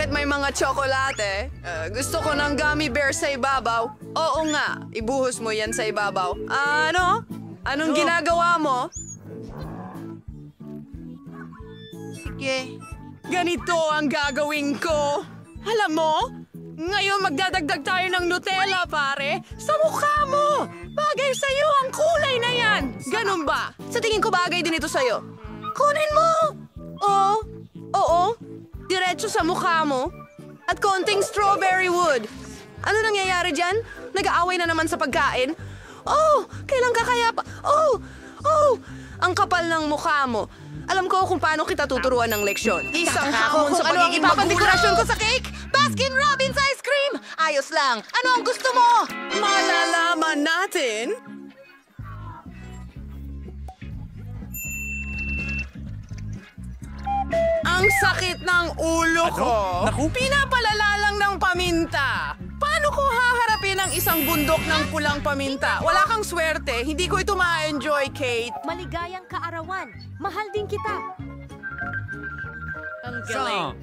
Bakit may mga tsokolate? Gusto ko ng gummy bear sa ibabaw. Oo nga, ibuhos mo yan sa ibabaw. Ano? Anong ginagawa mo? Sige. Ganito ang gagawin ko. Alam mo, ngayon magdadagdag tayo ng Nutella, pare. Sa mukha mo! Bagay sa'yo ang kulay na yan! Ganun ba? Sa tingin ko bagay din ito sa'yo. Kunin mo! Oo. Diretso sa mukha mo. At konting strawberry wood. Ano nangyayari dyan? Nag-aaway na naman sa pagkain? Kailan ka kaya pa? Ang kapal ng mukha mo. Alam ko kung paano kita tuturuan ng leksyon. Isang hamon sa pagiging magulang. Ko sa cake? Baskin-Robbins ice cream! Ayos lang. Ano ang gusto mo? Malalaman natin. Ang sakit ng ulo ko. Naku? Pinapalala lang ng paminta. Paano ko haharapin ang isang bundok ng pulang paminta? Wala kang swerte. Hindi ko ito ma-enjoy, Kate. Maligayang kaarawan. Mahal din kita. Ang galing.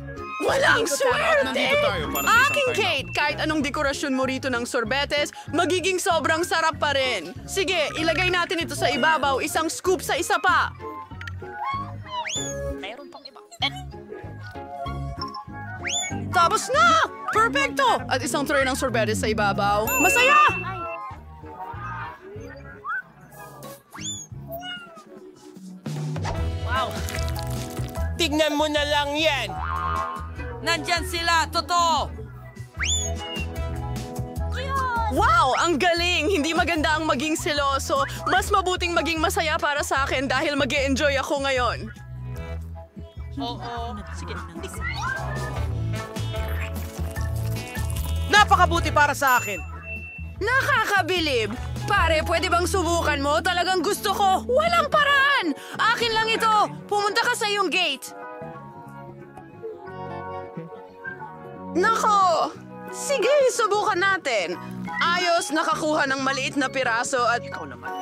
Walang swerte! Nandito tayo para sa Aking isang Kate, kahit anong dekorasyon mo rito ng sorbetes, magiging sobrang sarap pa rin. Sige, ilagay natin ito sa ibabaw, isang scoop sa isa pa. Mayroon pang iba. Tapos na! Perfecto! At isang tray ng sorbetes sa ibabaw. Masaya! Wow! Tignan mo na lang yan! Nandyan sila! Totoo! Wow! Ang galing! Hindi maganda ang maging seloso. Mas mabuting maging masaya para sa akin dahil mag-e-enjoy ako ngayon. Oo. Sige. Napakabuti para sa akin. Nakakabilib! Pare, pwede bang subukan mo? Talagang gusto ko. Walang paraan! Akin lang ito. Pumunta ka sa iyong gate. Nako! Sige, subukan natin. Ayos, nakakuha ng maliit na piraso at... Ikaw naman.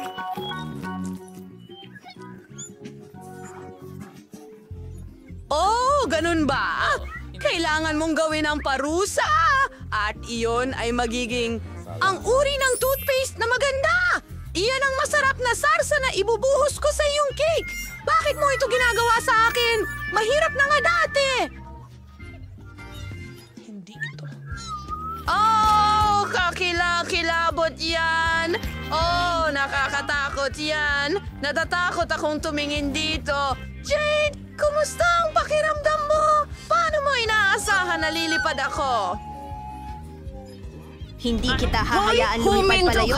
Oh, ganun ba? Kailangan mong gawin ang parusa. At iyon ay magiging ang uri ng toothpaste na maganda. Iyan ang masarap na sarsa na ibubuhos ko sa iyong cake. Bakit mo ito ginagawa sa akin? Mahirap na nga dati. Hindi ito. Oh, kakilakilabot yan. Oh, nakakatakot yan. Natatakot akong tumingin dito. Jade, kumusta ang pakiramdam mo? Paano mo inaasahan na lilipad ako? Hindi kita hahayaan lumipad palayo.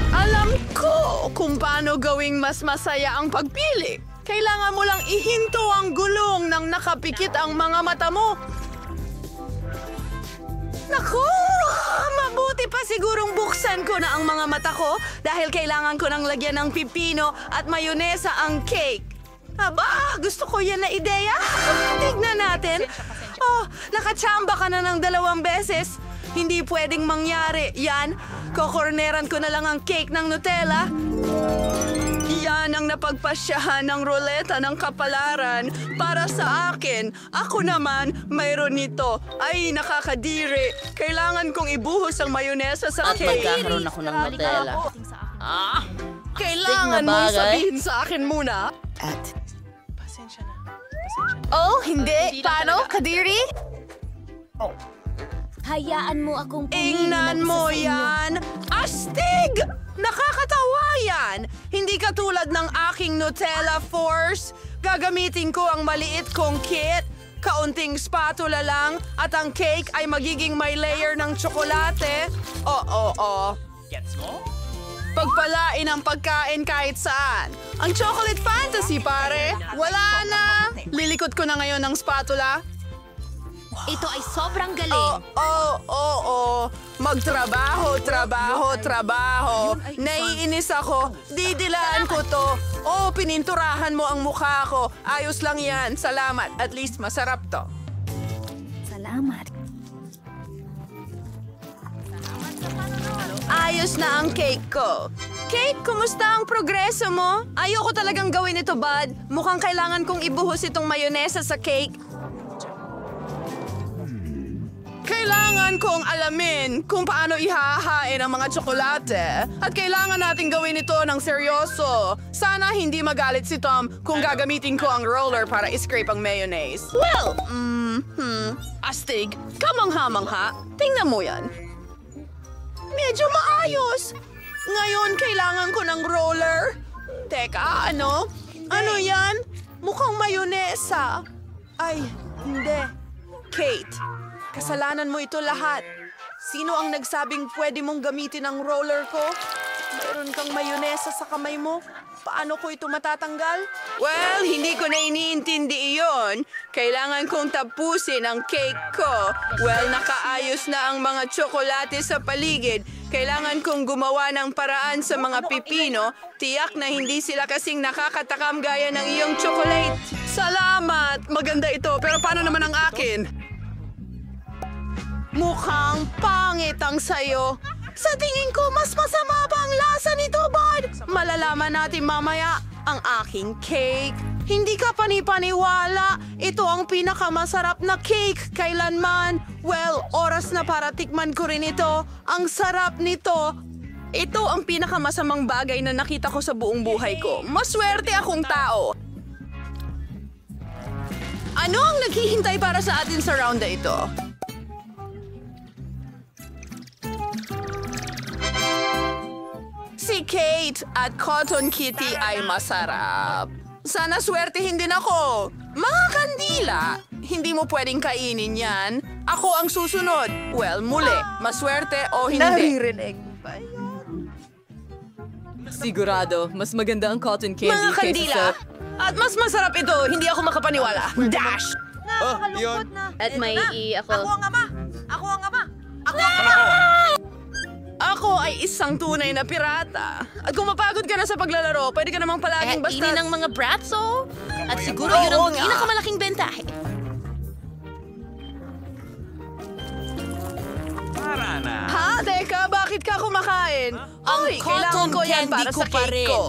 Alam ko kung paano gawing mas masaya ang pagpili. Kailangan mo lang ihinto ang gulong nang nakapikit ang mga mata mo. Naku! Mabuti pa sigurong buksan ko na ang mga mata ko dahil kailangan ko nang lagyan ng pipino at mayonesa ang cake. Aba, gusto ko yan na ideya. Tignan natin. Oh, nakachamba ka na ng 2 beses. Hindi pwedeng mangyari. Yan, kokorneran ko na lang ang cake ng Nutella. Yan ang napagpasyahan ng ruleta ng kapalaran para sa akin. Ako naman, mayroon nito. Ay, nakakadiri. Kailangan kong ibuhos ang mayonesa sa At cake. magkakaroon ako ng Nutella. Kailangan Tig na mong bagay. sabihin sa akin muna. At Oh, hindi. Paano, Kadiri? Hayaan mo akong pumili ng Ingnan isa mo sa inyo. yan! Astig! Nakakatawa yan! Hindi katulad ng aking Nutella Force. Gagamitin ko ang maliit kong kit, kaunting spatula lang, at ang cake ay magiging may layer ng tsokolate. Oo. Gets mo? Pagpalain ang pagkain kahit saan. Ang chocolate fantasy, pare. Wala na. Lilikot ko na ngayon ng spatula. Ito ay sobrang galing. Oo. Magtrabaho. Naiinis ako. Didilaan ko to. Oh, pininturahan mo ang mukha ko. Ayos lang yan. Salamat. At least masarap to. Salamat. Ayos na ang cake ko. Kate, kumusta ang progreso mo? Ayoko talagang gawin ito, bud. Mukhang kailangan kong ibuhos itong mayonesa sa cake. Kailangan kong alamin kung paano ihahain ang mga tsokolate. At kailangan natin gawin ito ng seryoso. Sana hindi magalit si Tom kung gagamitin ko ang roller para iscrape ang mayonnaise. Well, astig, kamangha-mangha. Tingnan mo yan. Medyo maayos. Ngayon, kailangan ko ng roller. Teka, ano? Ano yan? Mukhang mayonesa. Ay, hindi. Kate, kasalanan mo ito lahat. Sino ang nagsabing pwede mong gamitin ang roller ko? Mayroon kang mayonesa sa kamay mo. Paano ko ito matatanggal? Well, hindi ko na iniintindi iyon. Kailangan kong tapusin ang cake ko. Well, nakaayos na ang mga tsokolate sa paligid. Kailangan kong gumawa ng paraan sa mga pipino. Tiyak na hindi sila kasing nakakatakam gaya ng iyong chocolate. Salamat! Maganda ito, pero paano naman ang akin? Mukhang pangit ang sayo. Sa tingin ko, mas masama pa ang lasa nito, bud. Malalaman natin mamaya ang aking cake. Hindi ka panipaniwala. Ito ang pinakamasarap na cake kailanman. Well, oras na para tikman ko rin ito. Ang sarap nito. Ito ang pinakamasamang bagay na nakita ko sa buong buhay ko. Maswerte akong tao. Ano ang naghihintay para sa atin sa round na ito? Si Kate at Cotton Kitty ay masarap. Sana swertihin din ako. Mga kandila, hindi mo pwedeng kainin yan. Ako ang susunod. Well, muli, maswerte o hindi. Naririnig ba yun? Sigurado, mas maganda ang cotton candy Mga kandila, at mas masarap ito. Hindi ako makapaniwala. Dash! Yun. At may ako. Ako ang ama! Ako ang ama! Ako ay isang tunay na pirata. At kung mapagod ka na sa paglalaro, pwede ka namang palaging basta... Kainin ng mga bratso. At siguro Oo yun ang nga. pinakamalaking bentahe. Ha? Teka, bakit ka kumakain? Uy, kailangan ko yan candy para ko sa pa cake rin. ko.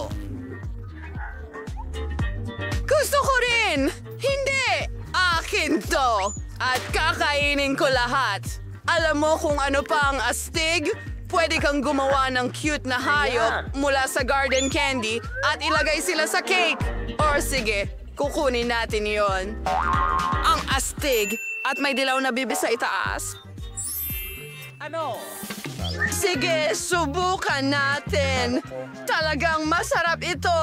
Gusto ko rin! Hindi! Akin to! At kakainin ko lahat. Alam mo kung ano pa ang astig? Pwede kang gumawa ng cute na hayop mula sa garden candy at ilagay sila sa cake. Or sige, kukunin natin yon. Ang astig at may dilaw na bibig sa itaas. Ano? Sige, subukan natin. Talagang masarap ito.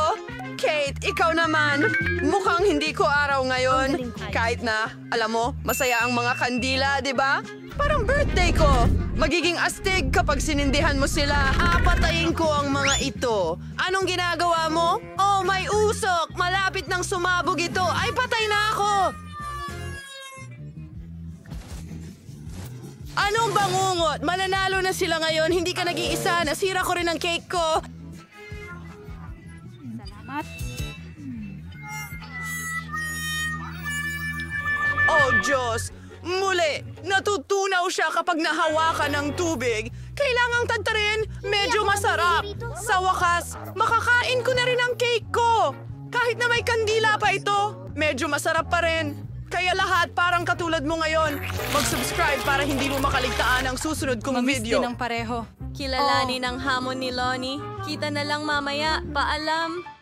Kate, ikaw naman. Mukhang hindi ko araw ngayon. Kahit na, alam mo, masaya ang mga kandila, di ba? Parang birthday ko. Magiging astig kapag sinindihan mo sila. Apatayin ko ang mga ito. Anong ginagawa mo? Oh, may usok. Malapit nang sumabog ito. Ay, patay na ako. Anong bangungot? Mananalo na sila ngayon. Hindi ka nag-iisa. Nasira ko rin ang cake ko. Oh, Diyos! Muli, natutunaw siya kapag nahawakan ng tubig. Kailangang tagtarin, medyo masarap. Sa wakas, makakain ko na rin ang cake ko. Kahit na may kandila pa ito, medyo masarap pa rin. Kaya lahat parang katulad mo ngayon. Mag-subscribe para hindi mo makaligtaan ang susunod kong video. pareho. Kilalanin ang hamon ni Lonnie. Kita na lang mamaya. Paalam.